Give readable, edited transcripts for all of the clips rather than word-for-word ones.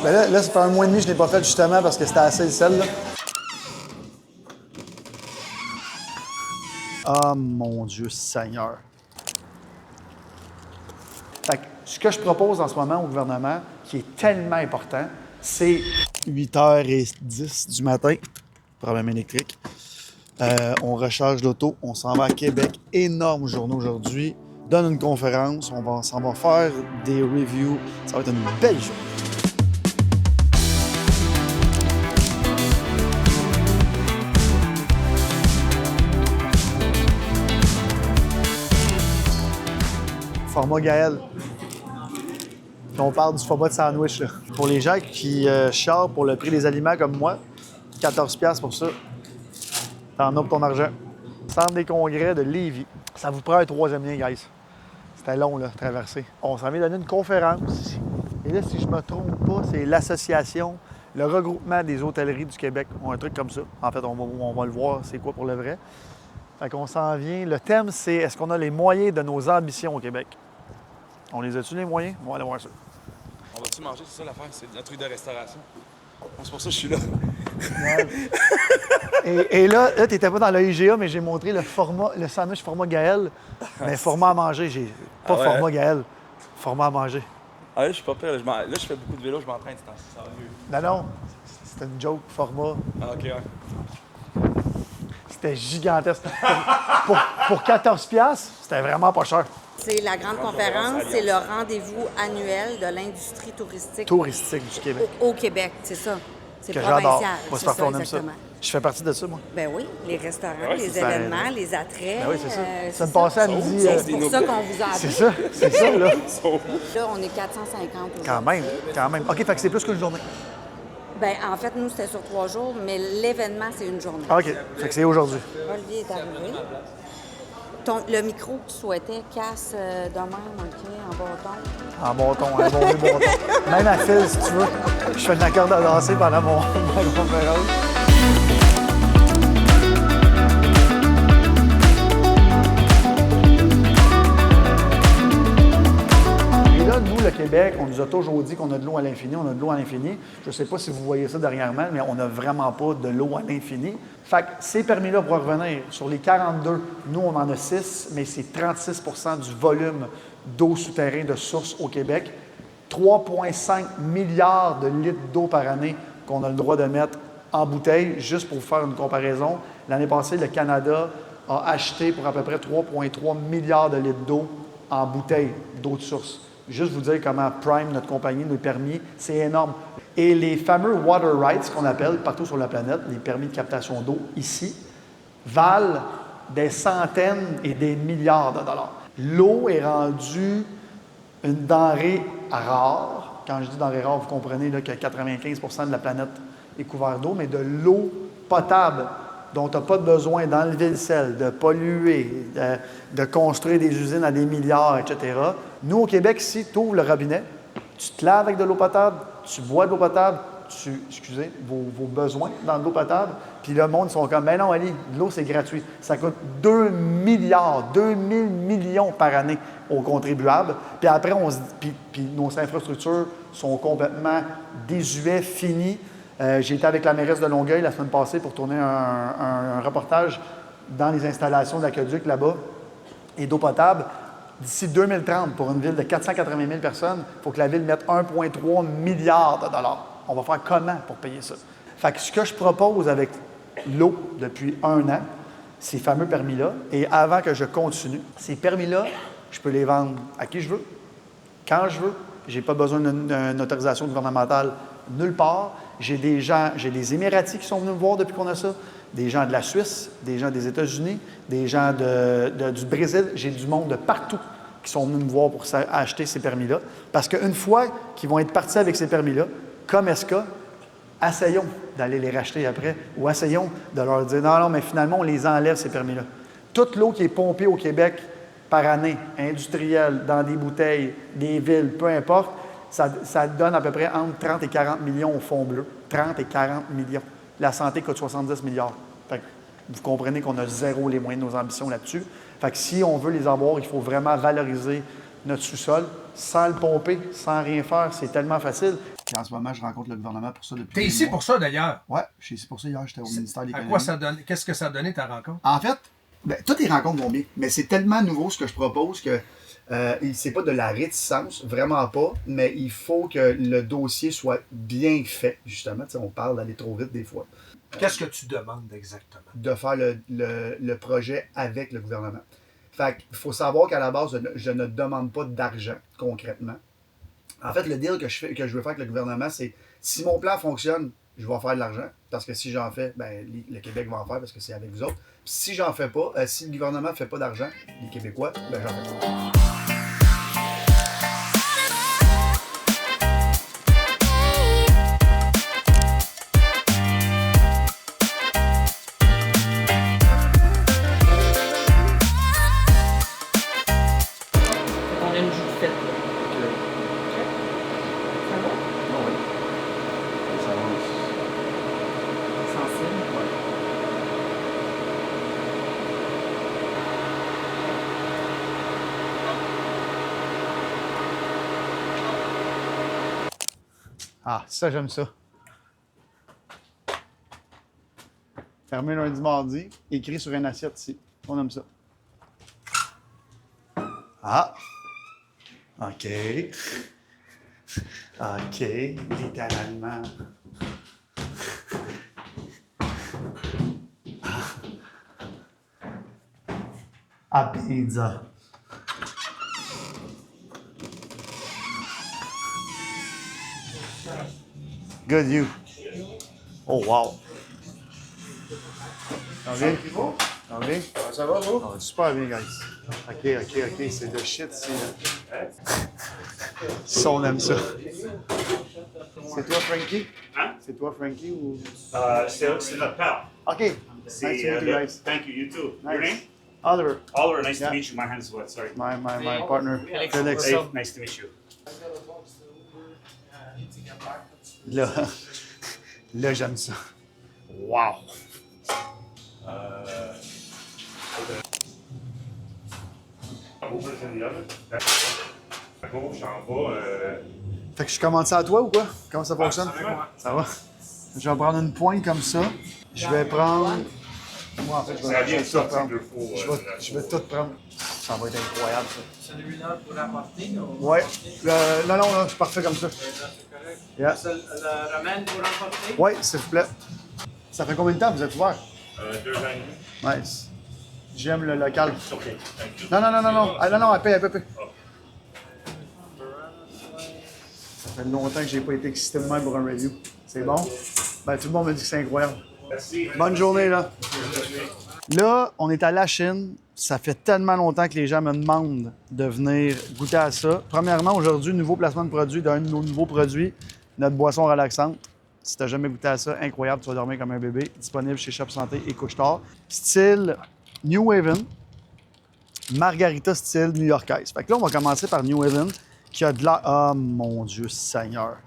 Ben là, ça fait 1 mois et demi que je n'ai pas fait justement parce que c'était assez le sel, là. Ah, mon Dieu Seigneur. Fait que ce que je propose en ce moment au gouvernement, qui est tellement important, c'est 8h10 du matin, problème électrique. On recharge l'auto, on s'en va à Québec. Énorme journée aujourd'hui. Donne une conférence, on s'en va faire des reviews. Ça va être une belle journée. Format Gaël. On parle du format de sandwich, là. Pour les gens qui chialent pour le prix des aliments comme moi, 14$ pour ça. T'en as pour ton argent. Centre des congrès de Lévis. Ça vous prend un 3e lien, guys. C'était long, là, traverser. On s'en vient donner une conférence ici. Et là, si je me trompe pas, c'est l'association, le regroupement des hôtelleries du Québec ont un truc comme ça. En fait, on va le voir, c'est quoi pour le vrai. Fait qu'on s'en vient. Le thème, c'est est-ce qu'on a les moyens de nos ambitions au Québec? On les a-tu, les moyens? On va aller voir ça. On va-tu manger? C'est ça l'affaire? C'est un truc de restauration. C'est pour ça que je suis là. Ouais. Et là tu n'étais pas dans le IGA, mais j'ai montré le sandwich format Gaël. Mais format à manger, pas format Gaël, format à manger. Ah là, je suis pas pire. Là, je fais beaucoup de vélo, je m'entraîne, ça va mieux. Non, c'était une joke, format. Ah, OK, ouais. C'était gigantesque. pour 14$, c'était vraiment pas cher. C'est la grande conférence, c'est le rendez-vous annuel de l'industrie touristique. Touristique du Québec. Au Québec, c'est ça. C'est Que j'adore. provincial. Moi, C'est parfait, ça, on aime ça. exactement. Je fais partie de ça, moi. Ben oui, les restaurants, Ouais, les c'est événements, les attraits. Ben oui, c'est ça. Ça me ça. passait à midi. C'est pour ça qu'on vous a C'est appelé. ça, là. Là, on est 450 aujourd'hui. Quand même. OK, fait que c'est plus qu'une journée. Ben en fait, nous, c'était sur 3 jours, mais l'événement, c'est une journée. OK, fait que c'est aujourd'hui. Olivier est arrivé. Le micro que tu souhaitais casse de même, OK, en bâton. En bâton, un bon vieux bâton. Même à fil, si tu veux. Je fais de la corde à danser pendant ma conférence. Et là, nous, le Québec, on nous a toujours dit qu'on a de l'eau à l'infini, on a de l'eau à l'infini. Je ne sais pas si vous voyez ça dernièrement, mais on n'a vraiment pas de l'eau à l'infini. Fait que ces permis-là, pour revenir, sur les 42, nous, on en a 6, mais c'est 36% du volume d'eau souterraine de source au Québec. 3,5 milliards de litres d'eau par année qu'on a le droit de mettre en bouteille. Juste pour vous faire une comparaison, l'année passée, le Canada a acheté pour à peu près 3,3 milliards de litres d'eau en bouteille d'eau de source. Juste vous dire comment Prime, notre compagnie, nous permis, c'est énorme. Et les fameux water rights qu'on appelle partout sur la planète, les permis de captation d'eau ici, valent des centaines et des milliards de dollars. L'eau est rendue une denrée rare. Quand je dis denrée rare, vous comprenez là, que 95% de la planète est couverte d'eau, mais de l'eau potable dont tu n'as pas besoin d'enlever le sel, de polluer, de construire des usines à des milliards, etc. Nous, au Québec, ici, tu ouvres le robinet, tu te laves avec de l'eau potable, tu bois de l'eau potable, excusez, vos besoins dans de l'eau potable, puis le monde, ils sont comme, ben non, Ali, de l'eau, c'est gratuit. Ça coûte 2 milliards, 2000 millions par année aux contribuables. Puis après, puis nos infrastructures sont complètement désuètes, finies. J'ai été avec la mairesse de Longueuil la semaine passée pour tourner un reportage dans les installations d'aqueduc là-bas et d'eau potable. D'ici 2030, pour une ville de 480 000 personnes, il faut que la ville mette 1,3 milliard de dollars. On va faire comment pour payer ça? Fait que ce que je propose avec l'eau depuis 1 an, ces fameux permis-là, et avant que je continue, ces permis-là, je peux les vendre à qui je veux, quand je veux. Je n'ai pas besoin d'une autorisation gouvernementale nulle part. J'ai des Émiratis qui sont venus me voir depuis qu'on a ça, des gens de la Suisse, des gens des États-Unis, des gens du Brésil. J'ai du monde de partout qui sont venus me voir pour acheter ces permis-là. Parce qu'une fois qu'ils vont être partis avec ces permis-là, comme ESCA, essayons d'aller les racheter après ou essayons de leur dire non, mais finalement, on les enlève, ces permis-là. Toute l'eau qui est pompée au Québec par année, industrielle, dans des bouteilles, des villes, peu importe, ça donne à peu près entre 30 et 40 millions au fond bleu. 30 et 40 millions. La santé coûte 70 milliards. Fait que vous comprenez qu'on a zéro les moyens de nos ambitions là-dessus. Fait que si on veut les avoir, il faut vraiment valoriser notre sous-sol sans le pomper, sans rien faire. C'est tellement facile. Puis en ce moment, je rencontre le gouvernement pour ça depuis. T'es ici pour ça, d'ailleurs. Oui, je suis ici pour ça. Hier, j'étais au ministère de À l'Économie. quoi ça donne? Qu'est-ce que ça a donné, ta rencontre? En fait, toutes les rencontres vont bien, mais c'est tellement nouveau ce que je propose que c'est pas de la réticence, vraiment pas, mais il faut que le dossier soit bien fait, justement. Tu sais, on parle d'aller trop vite des fois. Qu'est-ce que tu demandes exactement? De faire le projet avec le gouvernement. Fait qu'il faut savoir qu'à la base, je ne demande pas d'argent, concrètement. En fait, le deal que je veux faire avec le gouvernement, c'est si mon plan fonctionne, je vais faire de l'argent. Parce que si j'en fais, ben, le Québec va en faire parce que c'est avec vous autres. Puis si j'en fais pas, si le gouvernement ne fait pas d'argent, les Québécois, ben j'en fais pas. On a une joue faite. Ça va? Sensible? Ah, ça, j'aime ça. Fermé lundi, mardi, écrit sur une assiette ici. On aime ça. Ah! OK. OK, littéralement. Ah, pizza. Good, you. Oh, wow. Ça va bien? Ça va bien? Ça va, vous? Ça va super bien, guys. OK, c'est de shit, ici. Ça, on aime ça. C'est toi, Frankie? Hein? C'est toi, Frankie, ou... C'est notre père. OK. Nice to meet you, guys. Thank you, you too. Your Nice. name? Oliver, Oliver, nice Yeah. to meet you. My hand's what? Sorry. my partner, Felix. Dave, nice to meet you. Là, j'aime ça. Wow! Over to the other. À gauche, en bas. Fait que je commande ça à toi ou quoi? Comment ça fonctionne? Ça va? Je vais prendre une pointe comme ça. Je vais prendre... Moi, en fait, Ça vient de tout sortir prendre. de faux. Je vais tout prendre. Ça va être incroyable, ça. Celui-là pour apporter ou... Ouais. Non, je suis parfait comme ça. Yeah. Le ramène pour emporter? Ouais, s'il vous plaît. Ça fait combien de temps que vous êtes ouvert? 2 ans et demi. Nice. J'aime le local. OK. Thank you. Non. Ah, non, elle paye. Ça fait longtemps que j'ai pas été excité de même pour un review. C'est bon? Ben, tout le monde me dit que c'est incroyable. Merci. Bonne journée, là. Là, on est à la Chine. Ça fait tellement longtemps que les gens me demandent de venir goûter à ça. Premièrement, aujourd'hui, nouveau placement de produit d'un de nos nouveaux produits, notre boisson relaxante. Si tu n'as jamais goûté à ça, incroyable, tu vas dormir comme un bébé. Disponible chez Shop Santé et Couche-Tard. Style New Haven, margarita style new-yorkaise. Fait que là, on va commencer par New Haven, qui a de la... Ah, mon Dieu Seigneur!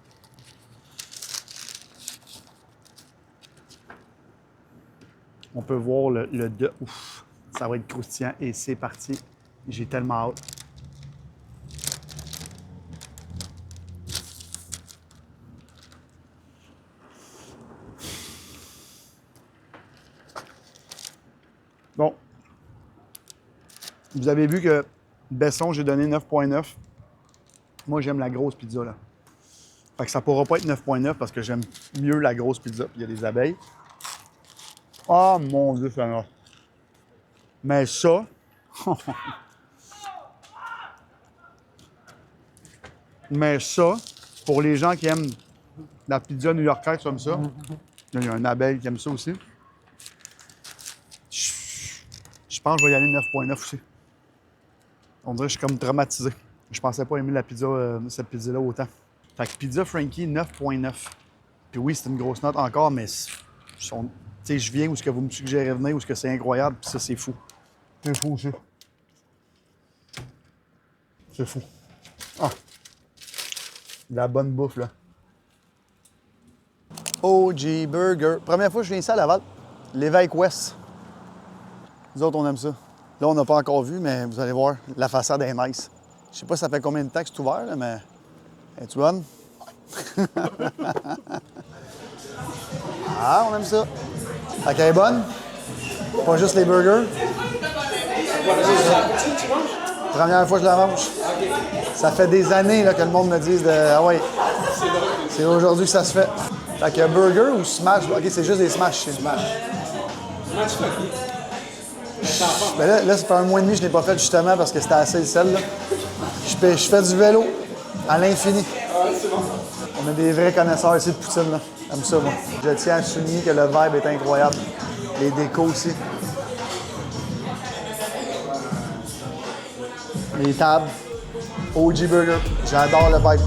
On peut voir le de... Ouf, ça va être croustillant et c'est parti. J'ai tellement hâte. Bon. Vous avez vu que Besson, j'ai donné 9.9. Moi, j'aime la grosse pizza, là. Fait que ça pourra pas être 9.9 parce que j'aime mieux la grosse pizza. Puis il y a des abeilles. Oh mon Dieu, ça va. Mais ça... Mais ça, pour les gens qui aiment la pizza new-yorkaise comme ça, il y a une abeille qui aime ça aussi. Je pense que je vais y aller 9.9 aussi. On dirait que je suis comme traumatisé. Je pensais pas aimer la pizza, cette pizza-là autant. Fait que pizza Frankie, 9.9. Puis oui, c'est une grosse note encore, mais je viens où ce que vous me suggérez de venir, où ce que c'est incroyable, puis ça, c'est fou. C'est fou aussi. C'est fou. Ah! De la bonne bouffe, là. OG Burger. Première fois que je viens ici à Laval. L'Évêque Ouest. Nous autres, on aime ça. Là, on n'a pas encore vu, mais vous allez voir, la façade est nice. Je sais pas ça fait combien de temps que c'est ouvert, là, mais... Es-tu bonne? Ah, on aime ça. Fait qu'elle est bonne. Pas juste les burgers. Première fois que je la mange. Ça fait des années là, que le monde me dise de... Ah ouais, c'est aujourd'hui que ça se fait. Fait que burger ou smash? OK, c'est juste des smash. C'est smash. Ben là, ça fait 1 mois et demi que je n'ai pas fait justement parce que c'était assez le sel. Là. Je fais du vélo à l'infini. On a des vrais connaisseurs ici de poutine. Là. J'aime ça, moi. Je tiens à souligner que le vibe est incroyable. Les décos aussi. Les tables. OG Burger. J'adore le vibe.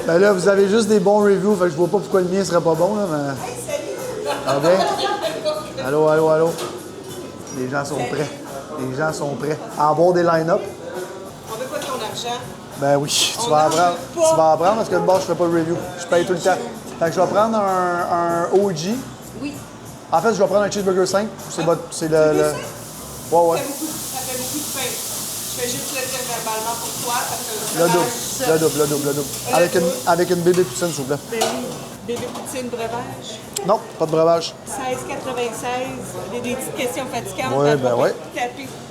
Ben là, vous avez juste des bons reviews, fait que je vois pas pourquoi le mien serait pas bon, là, mais... OK? Allô, allô, allô? Les gens sont prêts. Les gens sont prêts à avoir des line-up. On veut pas de ton argent. Ben oui, tu vas apprendre. Tu vas apprendre parce que de base, je fais pas de review. Je paye tout le temps. Fait que je vais prendre un OG. Oui. En fait, je vais prendre un cheeseburger 5. C'est le... Ça fait Ouais, ouais. beaucoup de pain. Je fais juste le dire verbalement pour toi parce que Le double. Avec une bébé poutine, s'il vous plaît. Ben oui. Bébé poutine breuvage. Non, pas de breuvage. 16,96. Des petites questions fatigantes. Oui, ben oui.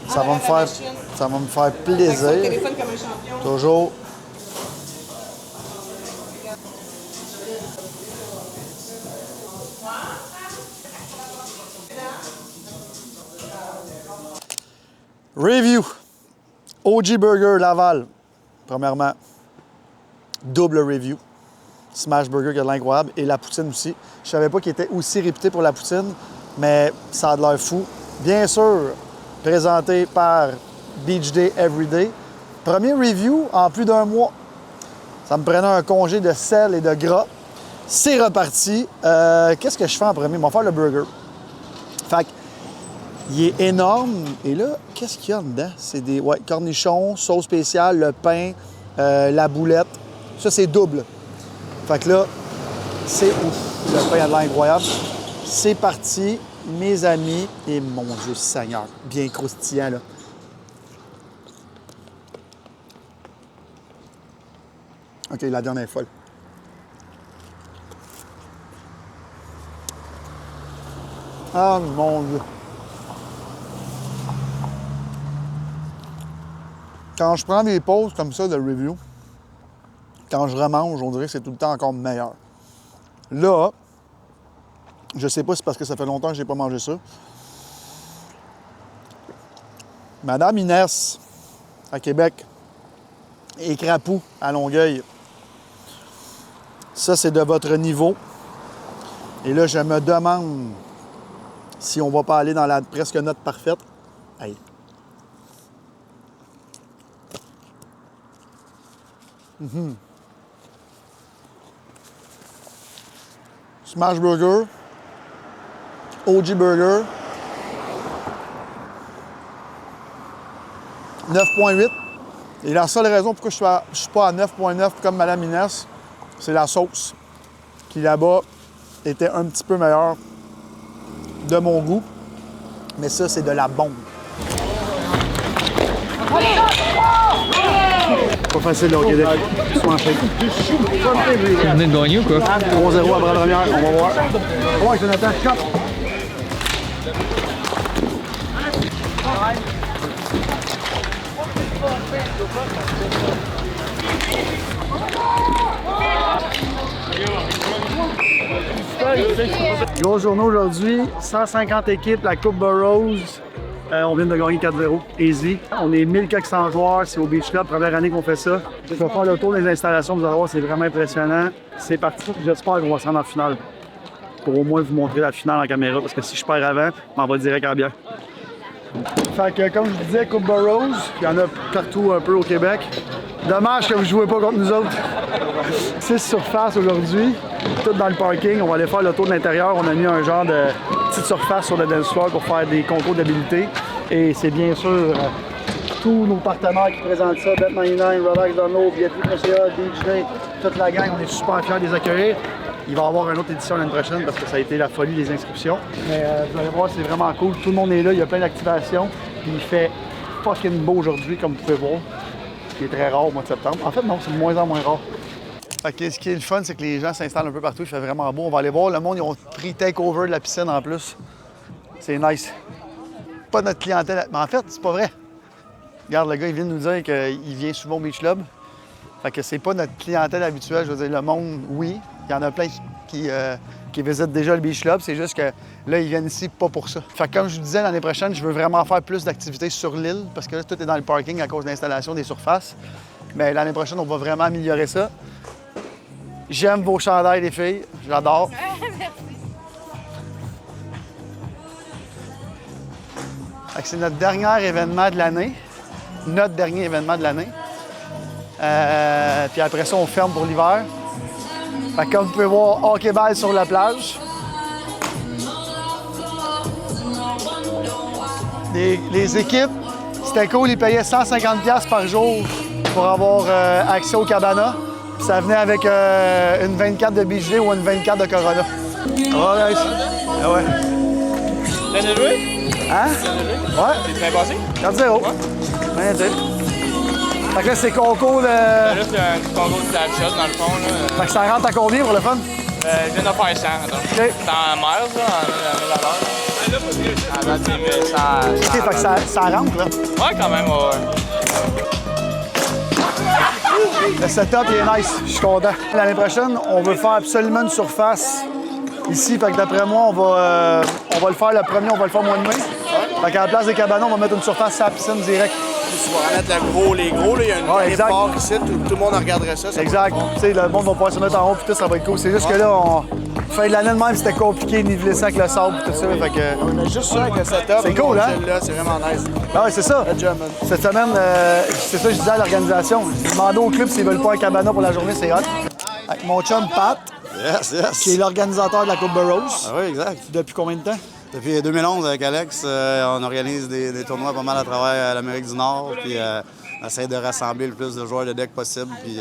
Ça va me faire plaisir. Téléphone comme un champion. Toujours. Review. OG Burger Laval. Premièrement, double review. Smash Burger qui a de l'incroyable. Et la poutine aussi. Je savais pas qu'il était aussi réputé pour la poutine, mais ça a de l'air fou. Bien sûr, présenté par Beach Day Everyday. Premier review en plus d'1 mois. Ça me prenait un congé de sel et de gras. C'est reparti. Qu'est-ce que je fais en premier? Je vais faire le burger. Fait que, il est énorme. Et là, qu'est-ce qu'il y a dedans? C'est des cornichons, sauce spéciale, le pain, la boulette. Ça, c'est double. Fait que là, c'est ouf. Le pain a de l'air incroyable. C'est parti, mes amis. Et mon Dieu Seigneur, bien croustillant, là. OK, la viande est folle. Ah, mon Dieu. Quand je prends des pauses comme ça de review, quand je remange, on dirait que c'est tout le temps encore meilleur. Là, je sais pas si c'est parce que ça fait longtemps que j'ai pas mangé ça. Madame Inès, à Québec, et Crapou, à Longueuil. Ça, c'est de votre niveau. Et là, je me demande si on va pas aller dans la presque note parfaite. Hey. Smash Burger, OG Burger, 9.8. Et la seule raison pourquoi je suis pas à 9.9 comme Madame Inès, c'est la sauce qui là-bas était un petit peu meilleure de mon goût. Mais ça, c'est de la bombe. Pas facile là au Québec. Ils sont en fait. On venait de gagner ou quoi? 3-0 après la première, on va voir. Ouais, Jonathan, choc. Grosse journée aujourd'hui, 150 équipes, la Coupe Burroughs. On vient de gagner 4-0, easy. On est 1400 joueurs, c'est au Beach Club, première année qu'on fait ça. Je vais faire le tour des installations, vous allez voir, c'est vraiment impressionnant. C'est parti, j'espère qu'on va se rendre en finale. Pour au moins vous montrer la finale en caméra, parce que si je perds avant, on va direct à la bière. Fait que, comme je vous disais, Coupe Burroughs, il y en a partout un peu au Québec. Dommage que vous ne jouez pas contre nous autres. 6 surfaces aujourd'hui, tout dans le parking. On va aller faire le tour de l'intérieur. On a mis un genre de petite surface sur le dance floor pour faire des concours d'habilité. Et c'est bien sûr tous nos partenaires qui présentent ça, Bet99, Relax Download, Billetterie.ca, DJ, toute la gang, on est super fiers de les accueillir. Il va y avoir une autre édition l'année prochaine parce que ça a été la folie des inscriptions. Mais vous allez voir, c'est vraiment cool. Tout le monde est là, il y a plein d'activations. Puis il fait fucking beau aujourd'hui, comme vous pouvez voir. Ce qui est très rare au mois de septembre. En fait, non, c'est de moins en moins rare. Fait que ce qui est le fun, c'est que les gens s'installent un peu partout. Il fait vraiment beau. On va aller voir. Le monde, ils ont pris take-over de la piscine en plus. C'est nice. Pas notre clientèle. Mais en fait, c'est pas vrai. Regarde, le gars, il vient de nous dire qu'il vient souvent au Beach Club. Fait que c'est pas notre clientèle habituelle. Je veux dire, le monde, oui. Il y en a plein qui visitent déjà le Beach Club. C'est juste que là, ils viennent ici pas pour ça. Fait que comme je vous disais, l'année prochaine, je veux vraiment faire plus d'activités sur l'île parce que là, tout est dans le parking à cause de l'installation des surfaces. Mais l'année prochaine, on va vraiment améliorer ça. J'aime vos chandails, les filles. Je l'adore. C'est notre dernier événement de l'année. Notre dernier événement de l'année. Puis après ça, on ferme pour l'hiver. Fait que comme vous pouvez voir, hockey-ball sur la plage. Les équipes, c'était cool, ils payaient 150$ par jour pour avoir accès au cabana. Puis ça venait avec une 24 de BG ou une 24 de Corona. Ouais, ah ouais. T'as déjà joué? Hein? Ouais. T'es bien passé? 4-0. Rien dire. Fait que là, c'est concours de... Là, c'est un petit concours de slapshot dans le fond. Là. Fait que ça rentre à combien pour le fun? Je viens de faire 100. Attends. OK. C'est en mer, ça, en 1000 $. En 10 100. OK, fait que ça rentre, là. Ouais, quand même, ouais. Le setup, il est nice. Je suis content. L'année prochaine, on veut faire absolument une surface ici. Fait que d'après moi, on va le faire le premier, on va le faire au mois de mai. Fait qu'à la place des cabanons, on va mettre une surface à la piscine direct. Tu vas remettre les gros, là, il y a une Ouais, exact. part ici, tout le monde regarderait ça. Exact. Tu sais, le monde va pouvoir se mettre en haut, puis tout, ça va être cool. C'est juste que là, fin de l'année de même, c'était compliqué de niveler ça avec le sable, tout ça. Fait que... On a juste ça avec le setup. C'est cool, hein? Là, c'est vraiment nice. Ah ouais, c'est ça. Good job, man. Cette semaine, c'est ça que je disais à l'organisation. J'ai demandé au club s'ils veulent pas un cabana pour la journée, c'est hot. Avec mon chum Pat, qui est l'organisateur de la Coupe Burroughs. Ah oui, exact. Depuis combien de temps? Depuis 2011, avec Alex, on organise des tournois pas mal à travers l'Amérique du Nord. Puis on essaie de rassembler le plus de joueurs de deck possible. Puis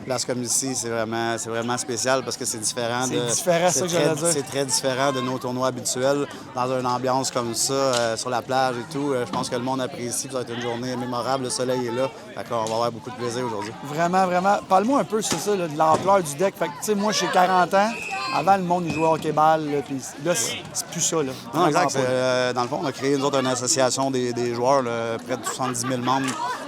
place comme ici, c'est vraiment spécial parce que c'est différent. C'est différent, ça que j'allais dire. C'est très différent de nos tournois habituels. Dans une ambiance comme ça, sur la plage et tout, je pense que le monde apprécie. Ça va être une journée mémorable. Le soleil est là. Fait qu'on va avoir beaucoup de plaisir aujourd'hui. Vraiment, vraiment. Parle-moi un peu, c'est ça, là, de l'ampleur du deck. Fait que, tu sais, moi, j'ai 40 ans. Avant, le monde, il jouait au hockey-ball. Puis là, c'est plus ça. Là. Non, exact. Dans le fond, on a créé, nous autres, une association des joueurs, là, près de 70 000 membres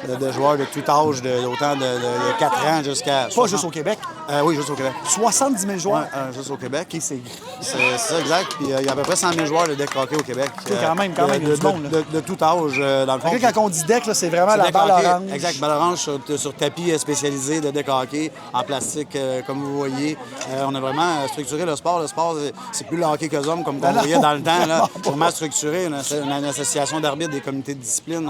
de joueurs de tout âge, autant de 4 ans jusqu'à... Pas juste au Québec? Oui, juste au Québec. 70 000 joueurs? Ouais, juste au Québec. OK, c'est ça, exact. Puis il y a à peu près 100 000 joueurs de deck hockey au Québec. Quand même, il y a du monde. De tout âge, dans le fond. Quand on dit deck, là, c'est vraiment la balle orange. Exact, balle orange sur tapis spécialisé de deck hockey, en plastique, comme vous voyez. On a vraiment structuré le sport. Le sport, c'est plus le hockey qu'eux hommes, comme on voyait dans le temps. Là. C'est vraiment structuré. On a une association d'arbitres, des comités de discipline.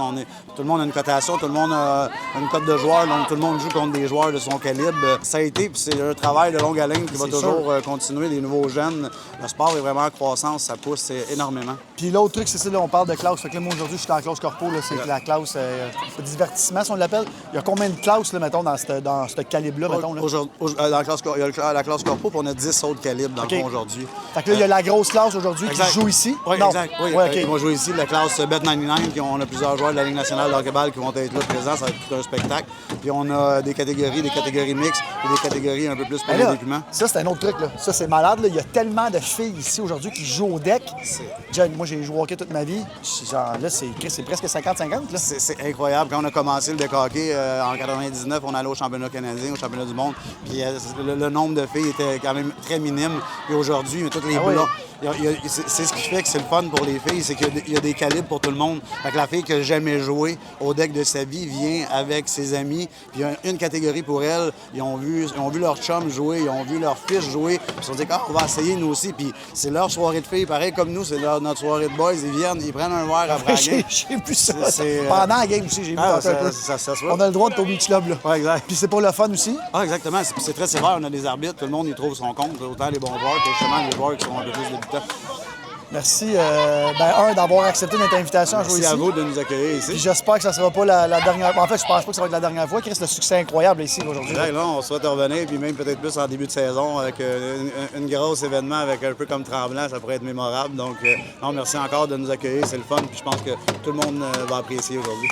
Tout le monde a une cotation, tout le monde a une cote de joueurs, donc tout le monde joue contre des joueurs de son calibre. Ça a été, puis c'est un travail de longue haleine qui va toujours continuer, des nouveaux jeunes. Le sport est vraiment en croissance, ça pousse énormément. Puis l'autre truc, c'est ça, là, on parle de classe. Fait que là, moi, aujourd'hui, je suis en classe corpo, c'est la classe divertissement, si on l'appelle. Il y a combien de classes, là, mettons, dans ce calibre-là, mettons? Là? Dans la classe, il y a la classe corpo, puis on a 10 autres calibres dans le fond aujourd'hui. Fait que là, il y a la grosse classe aujourd'hui qui joue ici? Oui, exact. Oui, okay. Ils vont jouer ici, la classe Bet99, on a plusieurs joueurs de la Ligue nationale de hockey-ball qui vont être là présents, ça va être tout un spectacle. Puis on a des catégories mixtes et des catégories un peu plus pour les documents. Ça, c'est un autre truc, là. Ça, c'est malade, là. Il y a tellement de filles ici aujourd'hui qui jouent au deck. John, moi, j'ai joué au hockey toute ma vie. Genre, là, c'est presque 50-50, là. C'est incroyable. Quand on a commencé le deck hockey en 99, on allait au championnat canadien, au championnat du monde. Puis le nombre de filles était quand même très minime. Et aujourd'hui, toutes les blocs. C'est ce qui fait que c'est le fun pour les filles, c'est qu'il y a des calibres pour tout le monde. Fait que la fille qui n'a jamais joué au deck de sa vie vient avec ses amis, puis il y a une catégorie pour elle. Ils ont vu leur chum jouer, ils ont vu leur fils jouer, puis ils se sont dit on va essayer nous aussi. Puis c'est leur soirée de filles, pareil comme nous, c'est notre soirée de boys. Ils viennent, ils prennent un verre après la game. J'ai vu ça. Pendant la game aussi, j'ai vu ça. On a le droit de tomber au beach club, là. Ouais, exact. Puis c'est pour le fun aussi. Ah, exactement. C'est très sévère. On a des arbitres, tout le monde y trouve son compte, autant les bons joueurs que justement les joueurs qui sont un peu plus débutants. Merci, d'avoir accepté notre invitation à jouer Merci ici. à vous de nous accueillir Puis ici. j'espère que ça ne sera pas la dernière. En fait, je pense pas que ça va être la dernière fois. Chris, le succès incroyable ici aujourd'hui. Là, on souhaite revenir, puis même peut-être plus en début de saison avec un gros événement avec un peu comme Tremblant, ça pourrait être mémorable. Donc, non, merci encore de nous accueillir, c'est le fun, puis je pense que tout le monde va apprécier aujourd'hui.